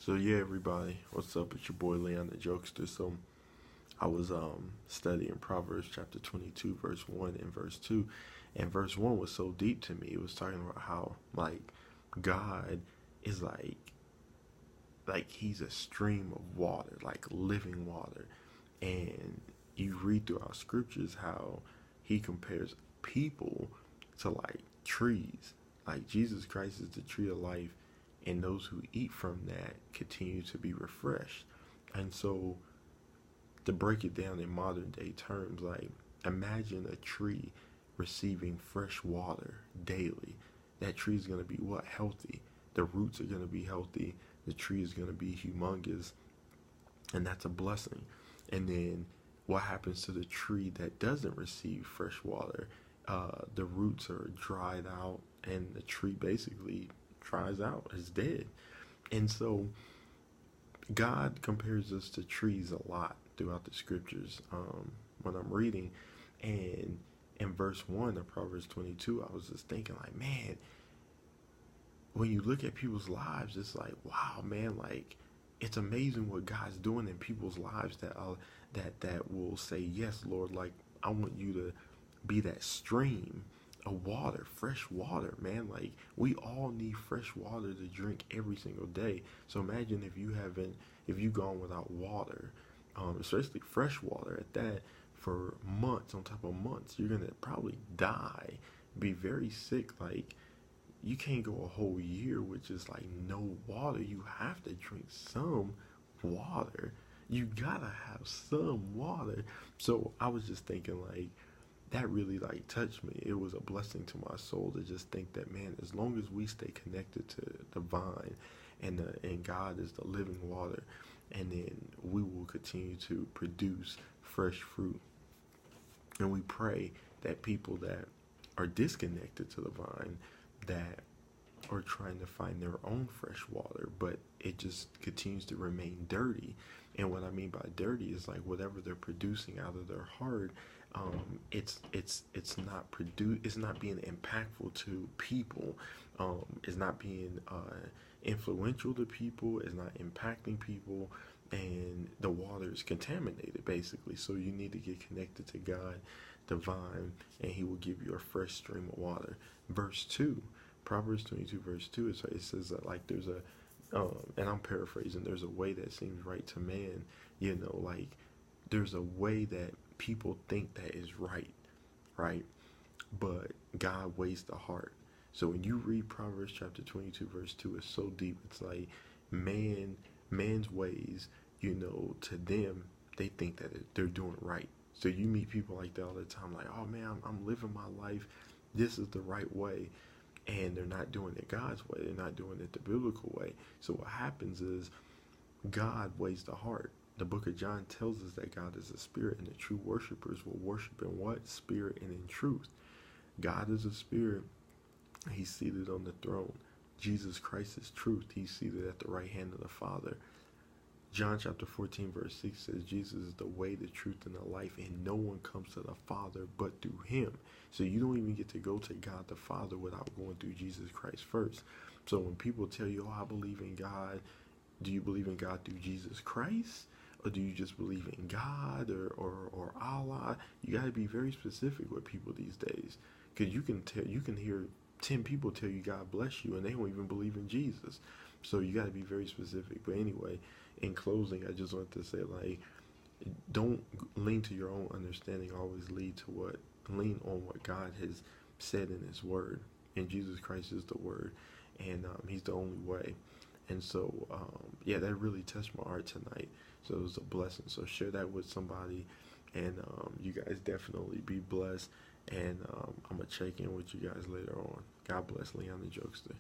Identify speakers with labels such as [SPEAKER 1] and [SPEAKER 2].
[SPEAKER 1] So yeah, everybody, what's up? It's your boy Leon the Jokester. So I was studying Proverbs chapter 22, verse 1 and verse 2, and verse 1 was so deep to me. It was talking about how God is like he's a stream of water, like living water. And you read throughout scriptures how he compares people to like trees. Like Jesus Christ is the tree of life, and those who eat from that continue to be refreshed. And so, to break it down in modern day terms, like imagine a tree receiving fresh water daily. That tree is going to be what? Healthy. The roots are going to be healthy. The tree is going to be humongous, and that's a blessing. And then what happens to the tree that doesn't receive fresh water? The roots are dried out, and the tree basically dries out, is dead. And so God compares us to trees a lot throughout the scriptures when I'm reading. And in verse 1 of Proverbs 22, I was just thinking, like, man, when you look at people's lives, it's like, wow, man, like, it's amazing what God's doing in people's lives that will say, yes, Lord, like, I want you to be that stream of water, fresh water, man. Like, we all need fresh water to drink every single day. So imagine if you've gone without water, especially fresh water at that, for months on top of months, you're gonna probably die, be very sick. Like, you can't go a whole year with just like no water. You have to drink some water. You gotta have some water. So I was just thinking, like, that really like touched me. It was a blessing to my soul to just think that, man, as long as we stay connected to the vine, and God is the living water, and then we will continue to produce fresh fruit. And we pray that people that are disconnected to the vine, that are trying to find their own fresh water, but it just continues to remain dirty. And what I mean by dirty is like whatever they're producing out of their heart, it's not being impactful to people. It's not being influential to people. It's not impacting people, and the water is contaminated basically. So you need to get connected to God, the vine, and He will give you a fresh stream of water. Verse 2, Proverbs 22 verse 2, it says that, like, there's a and I'm paraphrasing, there's a way that seems right to man. Like, there's a way that people think that is right, but God weighs the heart. So when you read Proverbs chapter 22 verse 2, it's so deep. It's like man's ways, to them, they think that they're doing right. So you meet people like that all the time, like, oh man, I'm living my life, this is the right way, and they're not doing it God's way. They're not doing it the biblical way. So what happens is God weighs the heart. The book of John tells us that God is a spirit, and the true worshipers will worship in what? Spirit and in truth. God is a spirit. He's seated on the throne. Jesus Christ is truth. He's seated at the right hand of the Father. John chapter 14 verse 6 says Jesus is the way, the truth, and the life, and no one comes to the Father but through Him. So you don't even get to go to God the Father without going through Jesus Christ first. So when people tell you, oh, I believe in God, do you believe in God through Jesus Christ? Or do you just believe in God or Allah? You got to be very specific with people these days, because you can hear 10 people tell you God bless you, and they don't even believe in Jesus. So you got to be very specific. But anyway, in closing, I just want to say, like, don't lean to your own understanding. Always lean on what God has said in His Word. And Jesus Christ is the Word, and He's the only way. And so, yeah, that really touched my heart tonight. So it was a blessing. So share that with somebody, and you guys definitely be blessed. And I'm going to check in with you guys later on. God bless. Leon the Jokester.